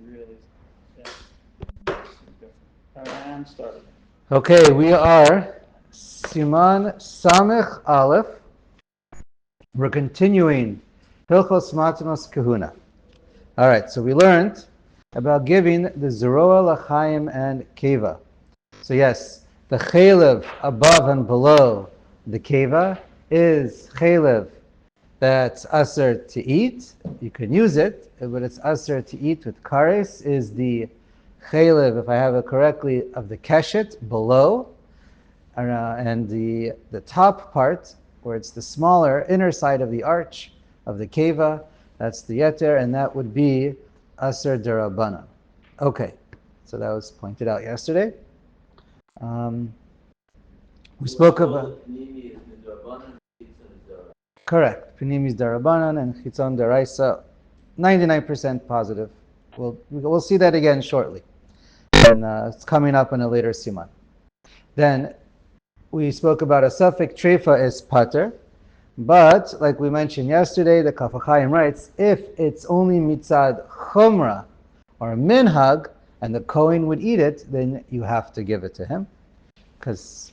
Really, yeah. And started. Okay, we are Siman Samech Aleph. We're continuing Hilchos Matnos Kahuna. All right, so we learned about giving the Zeroa, L'chaim, and Keva. So yes, the Chalev above and below the Keva is Chalev that's aser to eat. You can use it, but it's aser to eat with kares is the chalev, if I have it correctly, of the keshet below, and the top part, where it's the smaller inner side of the arch of the keva, that's the yeter, and that would be aser derabana. Okay, so that was pointed out yesterday. Um, we spoke about correct. Panimi is darabanan and chitzon daraisa. 99% positive. We'll see that again shortly, and it's coming up in a later siman. Then we spoke about a suffix trefa is pater, but like we mentioned yesterday, the Kaf HaChaim writes if it's only mitzad chumra or minhag, and the Kohen would eat it, then you have to give it to him, because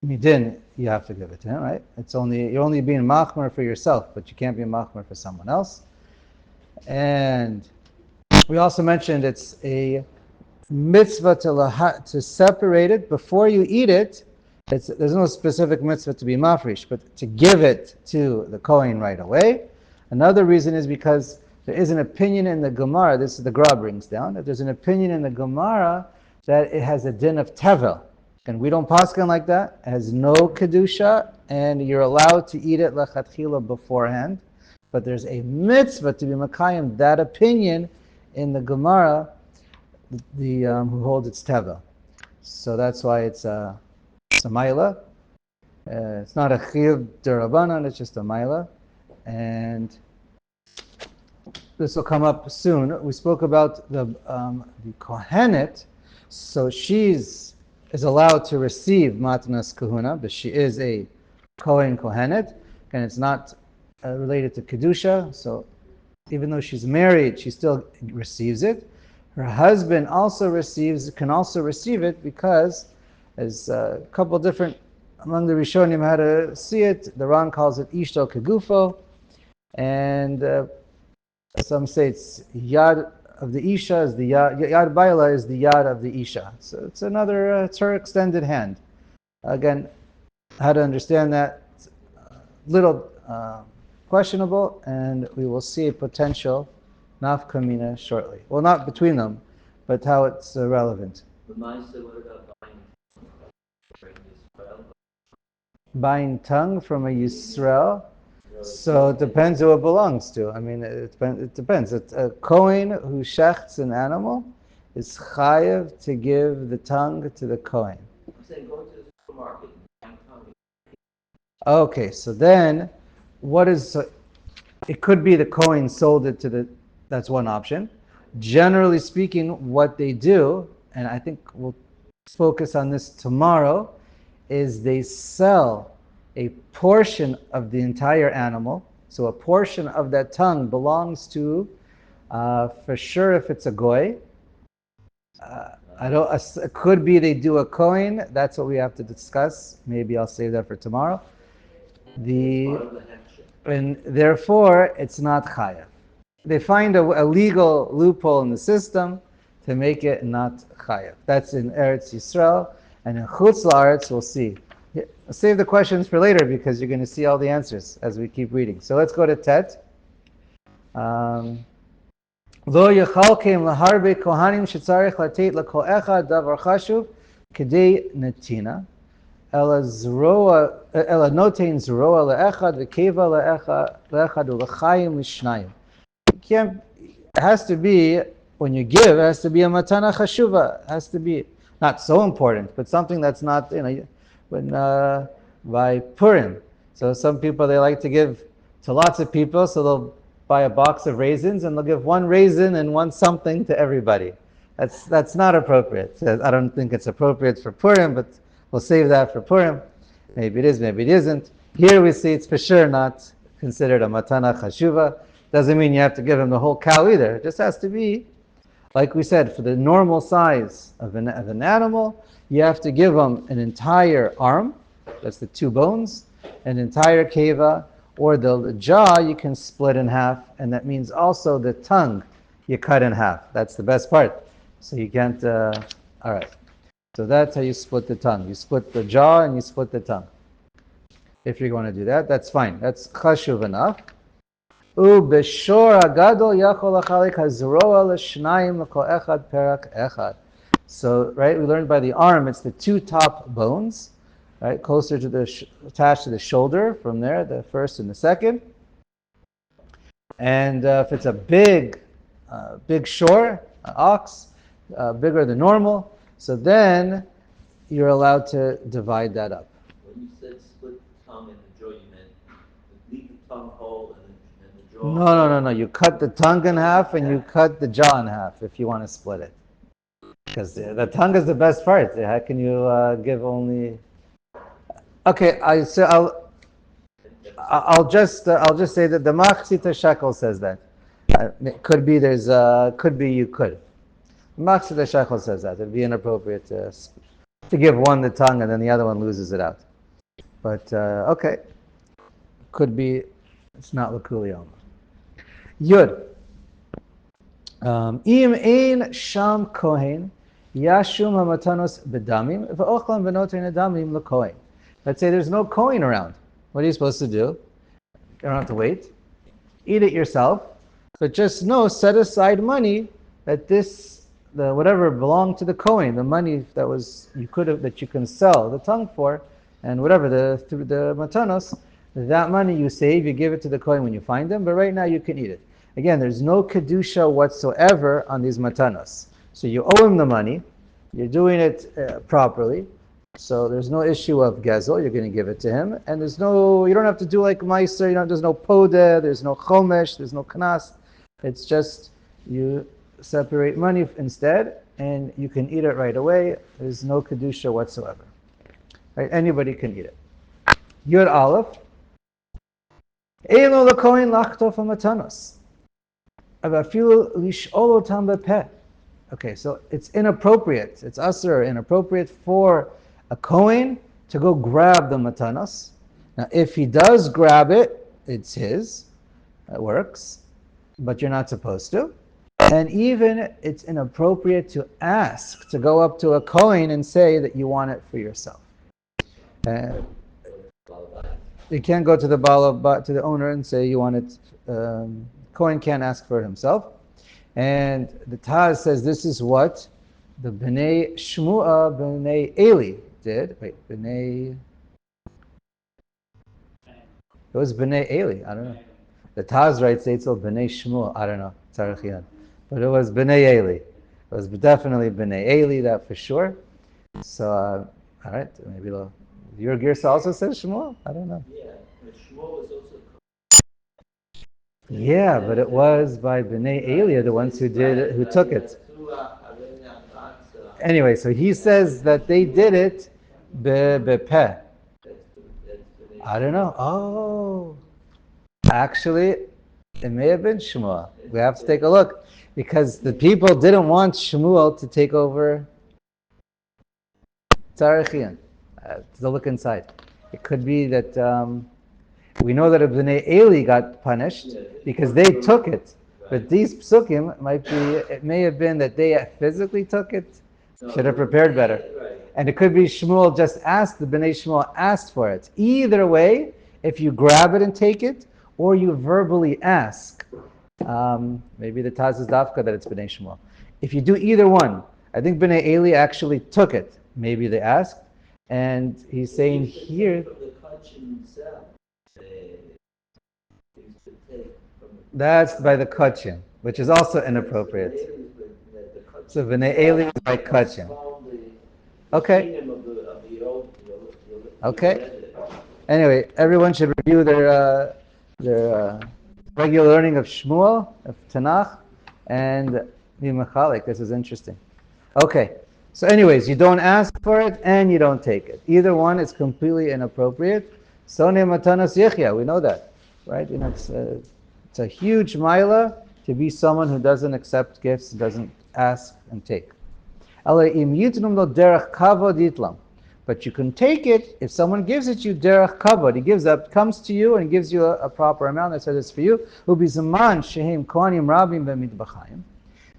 midin, you have to give it to him, right? You're only being machmer for yourself, but you can't be machmer for someone else. And we also mentioned it's a mitzvah to separate it before you eat it. There's no specific mitzvah to be mafresh, but to give it to the Kohen right away. Another reason is because there is an opinion in the Gemara, this is the Gra brings down, that there's an opinion in the Gemara that it has a din of tevel. And we don't paskin like that. It has no kedusha, and you're allowed to eat it lechatchila beforehand. But there's a mitzvah to be makayim that opinion in the Gemara, who holds its teva. So that's why it's a maila. It's not a chiyuv derabanan, it's just a maila. And this will come up soon. We spoke about the kohenet. So is allowed to receive matnas kahuna, but she is a kohen kohenet, and it's not related to kedusha. So even though she's married, she still receives it. Her husband can also receive it, because there's a couple different among the Rishonim how to see it. The Ran calls it ishto kegufo, and some say it's yad of the isha is the yad baila is the yad of the isha. So it's another it's her extended hand. Again, how to understand that, it's a little questionable, and we will see a potential nafkamina shortly. Well, not between them, but how it's relevant. Buying tongue from a Yisrael. So it depends who it belongs to. I mean, it depends. A Kohen who shechts an animal is chayev to give the tongue to the Kohen. I'm saying go to the supermarket and tongue. Okay, so then it could be the Kohen sold it that's one option. Generally speaking, what they do, and I think we'll focus on this tomorrow, is they sell a portion of the entire animal. So a portion of that tongue belongs to, for sure, if it's a goy. It could be they do a Kohen. That's what we have to discuss. Maybe I'll save that for tomorrow. And therefore, it's not chayav. They find a legal loophole in the system to make it not chayav. That's in Eretz Yisrael, and in Chutz La'aretz we'll see. I'll save the questions for later, because you're going to see all the answers as we keep reading. So let's go to Tet. Lo yechalkem laharbe kohanim shetzarech latet lakol echad davar chashuv kedei netina ela notein zroa leechad vekeva leechad ulechayim lishnayim. It has to be, when you give, it has to be a matana chashuva. It has to be not so important, but something that's not, when by Purim. So some people, they like to give to lots of people, so they'll buy a box of raisins and they'll give one raisin and one something to everybody. That's not appropriate. I don't think it's appropriate for Purim, but we'll save that for Purim. Maybe it is, maybe it isn't. Here we see it's for sure not considered a matana chashuva. Doesn't mean you have to give him the whole cow either. It just has to be Like we said, for the normal size of an animal, you have to give them an entire arm, that's the two bones, an entire keva, or the jaw you can split in half, and that means also the tongue you cut in half. That's the best part. So you can't, all right. So that's how you split the tongue. You split the jaw and you split the tongue. If you're going to do that, that's fine. That's chashuv enough. So, right, we learned by the arm, it's the two top bones, right, closer to the, attached to the shoulder, from there, the first and the second. And if it's a big shore, an ox, bigger than normal, so then you're allowed to divide that up. When you said split the tongue and the jaw, you meant leave the tongue whole and the jaw. No. You cut the tongue in half and you cut the jaw in half if you want to split it. Because the tongue is the best part. How can you give only? Okay, I'll just say that the Machzita Shekel says that. Could be you could. Machzita Shekel says that it'd be inappropriate to give one the tongue and then the other one loses it out. But okay, could be. It's not l'kuliyom. Yud. Im ein sham kohen yashum hamatanos bedamim v'ochlam v'notein adamim l'kohen. Let's say there's no kohen around. What are you supposed to do? You don't have to wait. Eat it yourself, but just know, set aside money that whatever belonged to the kohen, the money that you can sell the tongue for, and whatever the matanos, that money you save, you give it to the kohen when you find them. But right now you can eat it. Again, there's no kedusha whatsoever on these matanos. So you owe him the money. You're doing it properly. So there's no issue of gezel. You're going to give it to him. And you don't have to do like meiser. There's no podeh. There's no chomesh. There's no knas. It's just you separate money instead, and you can eat it right away. There's no kedusha whatsoever. Right? Anybody can eat it. Yud Aleph. Eilo l'kohen lachtof hamatanos. Okay, so it's inappropriate. It's inappropriate for a kohen to go grab the matanos. Now, if he does grab it, it's his. It works, but you're not supposed to. And even it's inappropriate to ask to go up to a kohen and say that you want it for yourself. You can't go to the owner and say you want it. Kohen can't ask for it himself. And the Taz says this is what the Bnei Shmu'a, Bnei Eli did. Wait, it was Bnei Eli, I don't know. The Taz writes Eitzel Bnei Shmu'a, I don't know, Tzarachian. But it was Bnei Eli. It was definitely Bnei Eli, that for sure. So, all right, maybe your Girsa also says Shmu'a? I don't know. Yeah, but Shmuel was also. Yeah, but it was by Bnei Eli, the ones who took it. Anyway, so he says that they did it bepeh. I don't know. Oh, actually, it may have been Shmuel. We have to take a look because the people didn't want Shmuel to take over Tzarachian. To look inside. It could be that we know that Bnei Eli got punished because they took it. But these psukim it may have been that they physically took it, should have prepared better. And it could be Shmuel just asked, the Bnei Shmuel asked for it. Either way, if you grab it and take it, or you verbally ask, maybe the Taz is dafka that it's Bnei Shmuel. If you do either one, I think Bnei Eli actually took it. Maybe they asked. And he's saying here, that's by the kachin, which is also inappropriate. So Bnei Eli is by kachin. Okay. Okay. Anyway, everyone should review their regular learning of Shmuel, of Tanakh, and Mimachalik. This is interesting. Okay. So anyways, you don't ask for it and you don't take it. Either one is completely inappropriate. Sonei matanos yechya, we know that, right? It's a huge maila to be someone who doesn't accept gifts, doesn't ask and take. But you can take it if someone gives it you derech kavod. He gives up, comes to you and gives you a proper amount that says it's for you.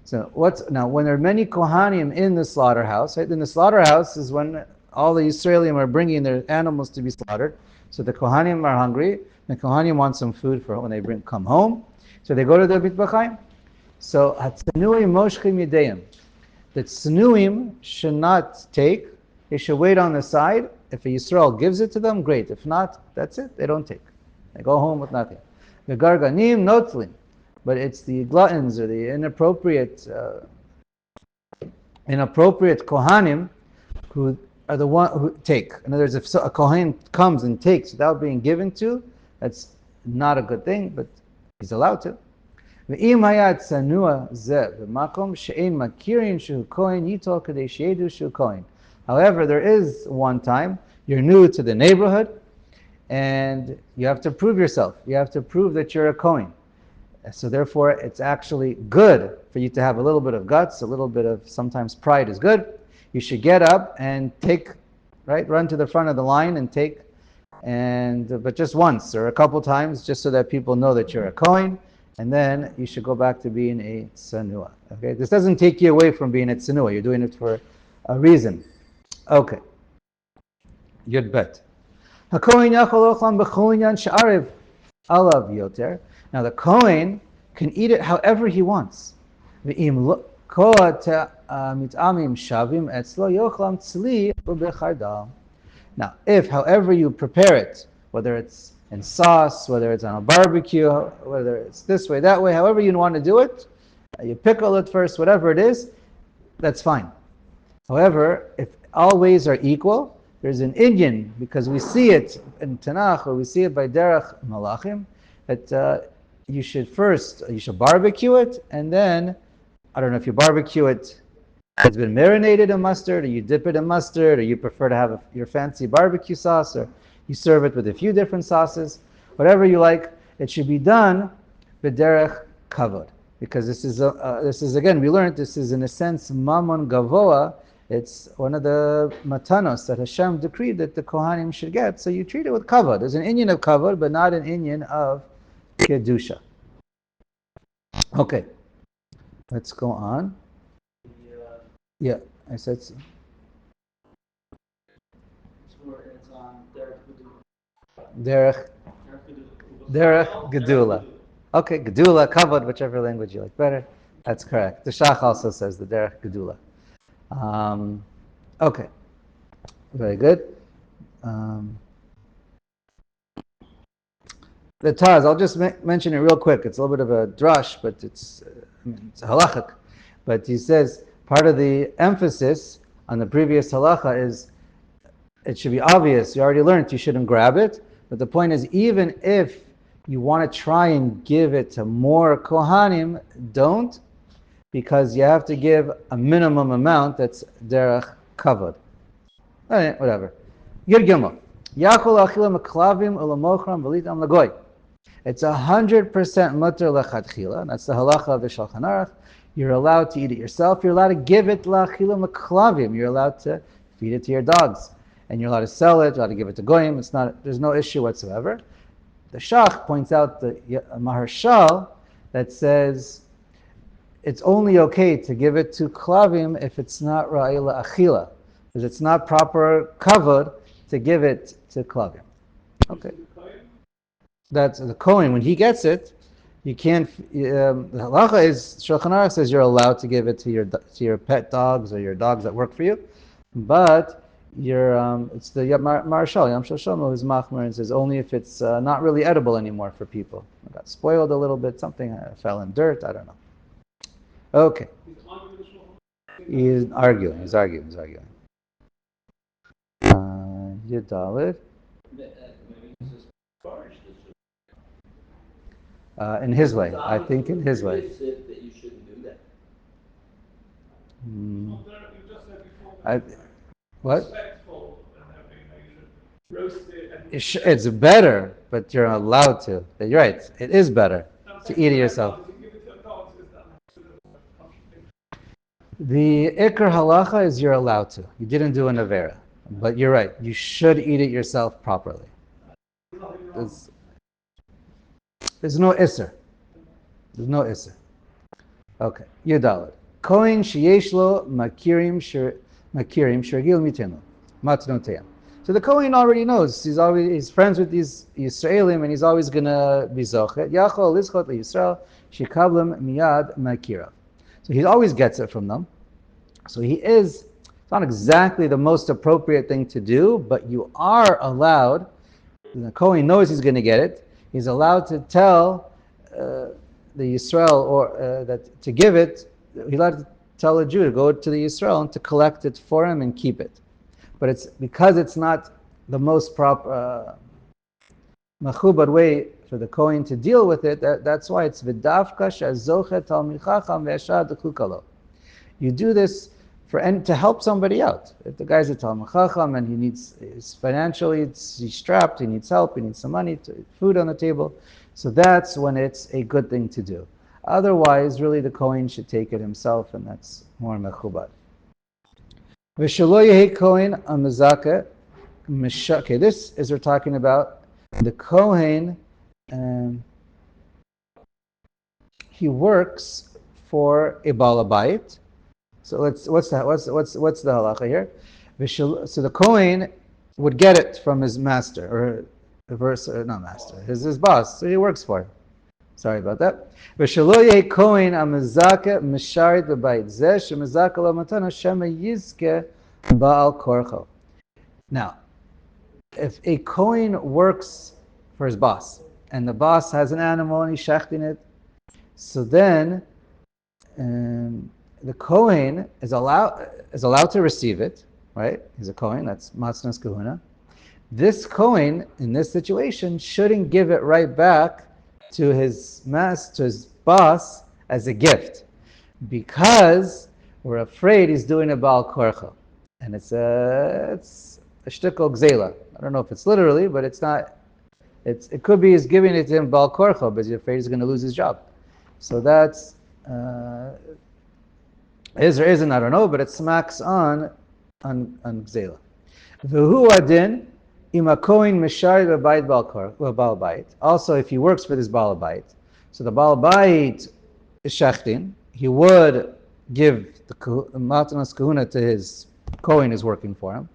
So what's now when there are many kohanim in the slaughterhouse? Right? In the slaughterhouse is when all the Israelim are bringing their animals to be slaughtered. So the kohanim are hungry. The kohanim want some food for when they come home. So they go to the mitbachayim. So hatzanuim moshchim yedayim. The tznuim should not take. They should wait on the side. If a Yisrael gives it to them, great. If not, that's it. They don't take. They go home with nothing. The garganim notlin. But it's the gluttons or the inappropriate kohanim who are the one who take. In other words, if a kohen comes and takes without being given to, that's not a good thing, but he's allowed to. However, there is one time you're new to the neighborhood and you have to prove yourself. You have to prove that you're a kohen. So therefore, it's actually good for you to have a little bit of guts, a little bit of, sometimes pride is good. You should get up and take, right, run to the front of the line and take, but just once or a couple times, just so that people know that you're a Kohen, and then you should go back to being a tsanua. Okay, this doesn't take you away from being a tsanua. You're doing it for a reason. Okay, Yud Bet. HaKohen yachol ochlam b'chol inyan she'arev alav yoter. Now the Kohen can eat it however he wants. Now, if however you prepare it, whether it's in sauce, whether it's on a barbecue, whether it's this way, that way, however you want to do it, you pickle it first, whatever it is, that's fine. However, if all ways are equal, there's an Indian, because we see it in Tanakh, or we see it by Derech Malachim, that you should barbecue it, and then, I don't know if you barbecue it, it's been marinated in mustard, or you dip it in mustard, or you prefer to have your fancy barbecue sauce, or you serve it with a few different sauces, whatever you like. It should be done b'derech kavod, because this is again, we learned this is in a sense mamon gavoa. It's one of the matanos that Hashem decreed that the kohanim should get. So you treat it with kavod. There's an inyan of kavod, but not an inyan of kedusha. Okay, let's go on. Yeah, I said so. It's on Derech Gedula. Okay, Gedula, kavod, whichever language you like better. That's correct. The Shach also says the Derech Gedula. Okay, very good. The Taz, I'll just mention it real quick. It's a little bit of a drush, but it's a halachic. But he says part of the emphasis on the previous halacha is it should be obvious. You already learned you shouldn't grab it. But the point is, even if you want to try and give it to more kohanim, don't, because you have to give a minimum amount that's derech kavod. Whatever. Yud Gimel. Yachol achilam klavim ulamochram v'litam lagoy. It's 100% mutter lechatchila, and that's the halacha of the Shulchan Aruch. You're allowed to eat it yourself. You're allowed to give it lachilam klavim. You're allowed to feed it to your dogs, and you're allowed to sell it. You're allowed to give it to goyim. There's no issue whatsoever. The Shach points out the Maharshal that says it's only okay to give it to klavim if it's not ra'ila achila, because it's not proper kavod to give it to klavim. Okay. That's the Kohen. When he gets it, you can't. The halacha is Shulchan Aruch says you're allowed to give it to your pet dogs or your dogs that work for you, but it's the Marshal Yam Shel Shomo who's machmer and says only if it's not really edible anymore for people. It got spoiled a little bit. Something fell in dirt. I don't know. Okay. He's arguing. Yudalid. In his way, I think in his way. That you shouldn't do that. What? It's better, but you're allowed to. You're right. It is better to eat it yourself. The ikar halacha is you're allowed to. You didn't do an avera. But you're right. You should eat it yourself properly. There's, there's no isser. There's no isser. Okay. Yudalad. Kohen sheyesh lo makirim shirgil mitenu. Matnoteim. So the Kohen already knows. He's friends with these Yisraelim, and he's always gonna be zochet. Yachol lischot leYisrael shikablim miyad makirav. So he always gets it from them. So it's not exactly the most appropriate thing to do, but you are allowed, the Kohen knows he's going to get it, he's allowed to tell the Yisrael, or that to give it, he's allowed to tell a Jew to go to the Yisrael and to collect it for him and keep it. But it's because it's not the most proper, machubad way for the Kohen to deal with it, that's why it's v'davka shazochet talmid chacham ve'eshad chukalo. You do this to help somebody out. If the guy's a Talmid Chacham and he's financially, he's strapped, he needs help, he needs some money, food on the table, so that's when it's a good thing to do. Otherwise, really the Kohen should take it himself, and that's more mechubad. V'shelo yehi Kohen amazaka mishake. Okay, this is we're talking about the Kohen. He works for a balabayit. So what's the halacha here? So the Kohen would get it from his master, or not master, his boss. So he works for him. Sorry about that. V'shelo yehi Kohen amazaka misharit b'bayit zeh shemazaka lo matana shema yizke ba'al korcho. Now, if a Kohen works for his boss, and the boss has an animal and he's shechting it, so then the Kohen is allowed to receive it, right? He's a Kohen, that's Matznas Kahuna. This Kohen, in this situation, shouldn't give it right back to his boss as a gift, because we're afraid he's doing a Baal Korcha. And it's a shtickle gzela. I don't know if it's literally, but it's not. It could be he's giving it to him Baal Korcha, but he's afraid he's going to lose his job. So that's is or isn't, I don't know, but it smacks on gzela. V'hu adin im a kohen mishari b'bayit ba'al bayit. Also, if he works for this Baal bayit, so the Baal bayit is shechtin, he would give the matanas kahuna to his Kohen is working for him.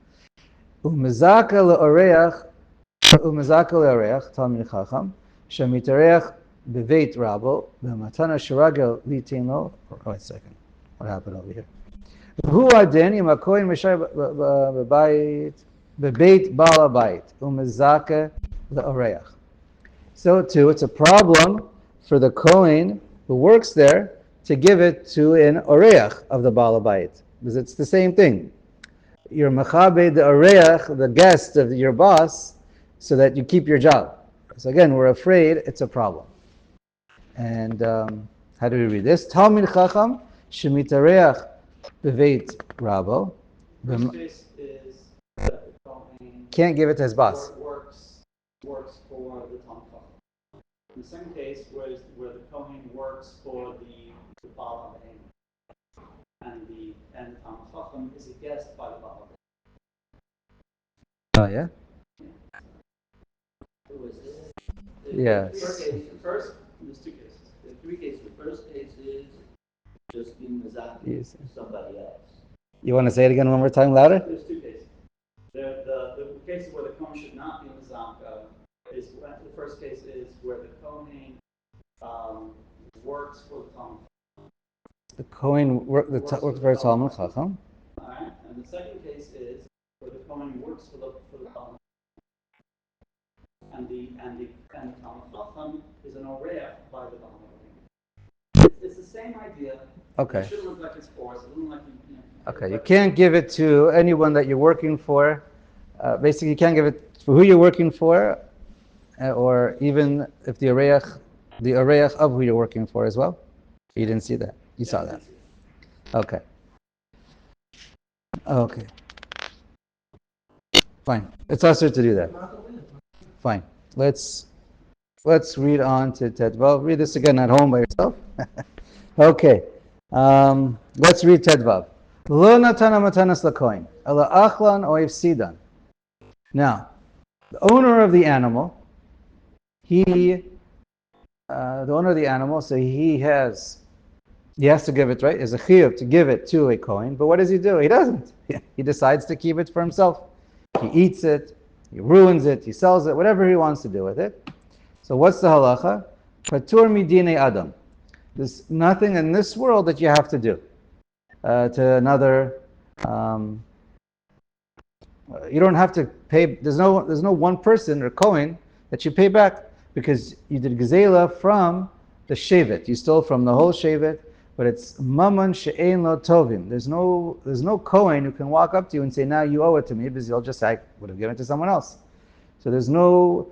Umezaka le'oreach talmid chacham shemitareach beveit rabo b'matana shiragel litin lo. Wait a second. What happened over here? Who adin im hakohen mishar b'bayit bebeit bal habayit umezaka le'oreach. So too, it's a problem for the Kohen who works there to give it to an oreach of the Baal habayit, because it's the same thing. You're mechabe the oreach, the guest of your boss, so that you keep your job. So again, we're afraid it's a problem. And how do we read this? Talmid chacham shemitareach beveit rabo. First case is that the Kohen Can't give it to his boss. works for the Talmid Chacham. The second case was where the Kohen works for the Baal HaBein, and the Talmid Chacham is a guest by the Baal HaBein. Oh yeah. Who is this? Yes. First, there's two cases. There are three cases. The first case is just being mizaki Yes. to somebody else. You want to say it again one more time, louder? There's two cases. The cases where the Kohen should not be mizaka is the first case is where the Kohen works for the Talmid. The Kohen works for Talmid Chacham. All right, and the second case is where the Kohen works for the Talmid, and the Talmid Chacham is an oreach by the Baal HaBein. It's the same idea. Okay. It shouldn't look like it's forced. It doesn't look like you know. Okay, you can't give it to anyone that you're working for. Basically, you can't give it for who you're working for, or even if the oreach of who you're working for as well. You didn't see that. You saw that. Okay. Okay. Fine. It's us to do that. Fine. Let's read on to Ted. Well, read this again at home by yourself. Okay. Let's read Tedvav. Lo natana matanas lakoin, ela achlan o ifsidan. Now, the owner of the animal, the owner of the animal, so he has to give it, right? There's a chiyuv to give it to a Kohen, but what does he do? He doesn't. He decides to keep it for himself. He eats it, he ruins it, he sells it, whatever he wants to do with it. So what's the halacha? Patur midine adam. There's nothing in this world that you have to do to another. You don't have to pay. There's no one person or Kohen that you pay back because you did gezela from the shevet. You stole from the whole shevet, but it's maman she'ein lo tovim. There's no Kohen who can walk up to you and say, now you owe it to me, because you'll just say, I would have given it to someone else. So there's no,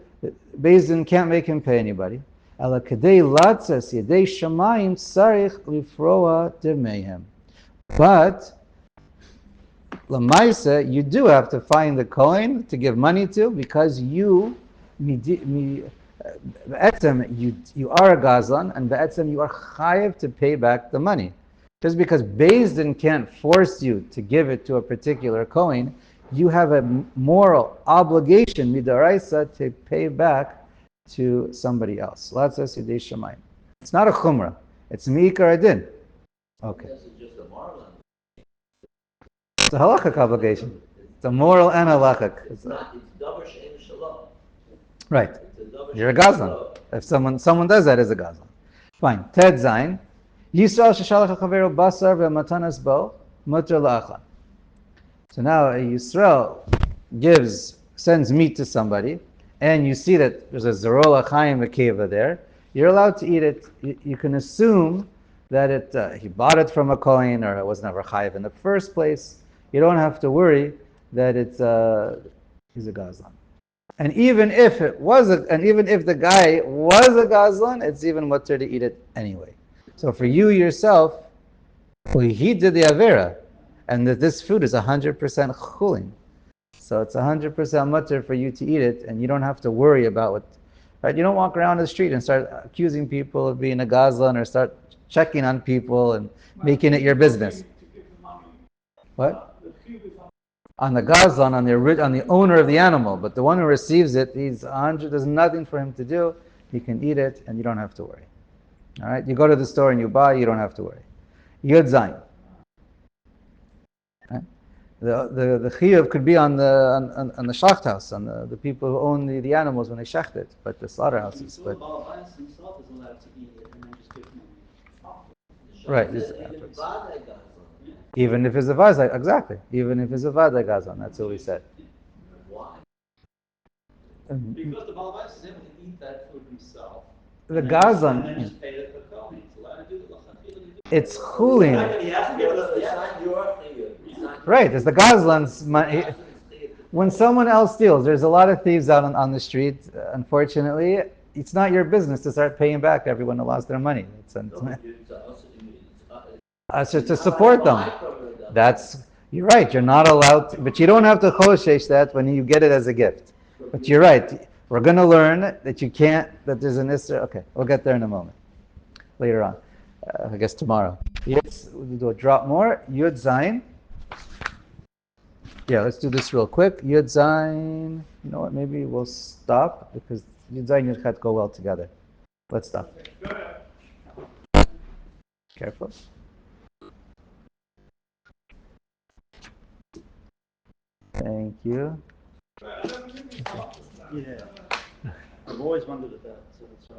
Beis Din can't make him pay anybody. Ala kadei latzes yedei shamayim tzarich lifroa demeihem. But Lamaisa, you do have to find the Kohen to give money to, because you are a gazlan, and be'etzem you are chayiv to pay back the money. Just because Beis Din can't force you to give it to a particular Kohen, you have a moral obligation midaraisa to pay back to somebody else. Latzas yedei shamayim. It's not a chumrah. It's mi'ikar adin. Okay. This is just a moral. It's a halachic obligation. It's a moral and halachic. It's davar she'ein shalom. Right. You're a gazlan. If someone does that, is a gazlan. Fine. Ted Zayin. Yisrael sheshalach ha'chaveru basar ve'matanas bo muter la'achlan. So now Yisrael sends meat to somebody, and you see that there's a zerola chayim v'keva there. You're allowed to eat it. You can assume that he bought it from a Kohen, or it was never chayiv in the first place. You don't have to worry that he's a gazlan. And even if the guy was a gazlan, it's even mutter to eat it anyway. So for you yourself, he did the avera, and that this food is 100% chulin. So it's 100% mutter for you to eat it, and you don't have to worry about what. Right? You don't walk around the street and start accusing people of being a gazlan, or start checking on people and making it your business. What? On the gazlan, on the owner of the animal, but the one who receives it, there's nothing for him to do. He can eat it, and you don't have to worry. All right, you go to the store and you buy, you don't have to worry. Yud Zayin. Right? The chiyuv could be on the shacht house, on the people who own the animals when they shecht it, but the slaughterhouses. But himself is allowed to eat it and then just give him right. Even if it's a vazai, exactly. Even if it's a vazai gazan, that's what we said. Why? Because the Balabais is able to eat that food himself. The gazan. And then just pay it for Kohen. He's allowed to do the it's chulin. Right, it's the gazlan's money. When someone else steals, there's a lot of thieves out on the street. Unfortunately, it's not your business to start paying back everyone who lost their money. To support them. You're right, you're not allowed to, but you don't have to choshesh that when you get it as a gift. But you're right, we're going to learn that you can't, that there's an Isra. Okay, we'll get there in a moment. Later on. I guess tomorrow. Yes, we'll do a drop more. Yud Zayin. Yeah, let's do this real quick. Yud Zayin. You know what, maybe we'll stop, because Yud Zayin and Yud Chet go well together. Let's stop. Careful. Thank you. Yeah. I've always wondered about that. So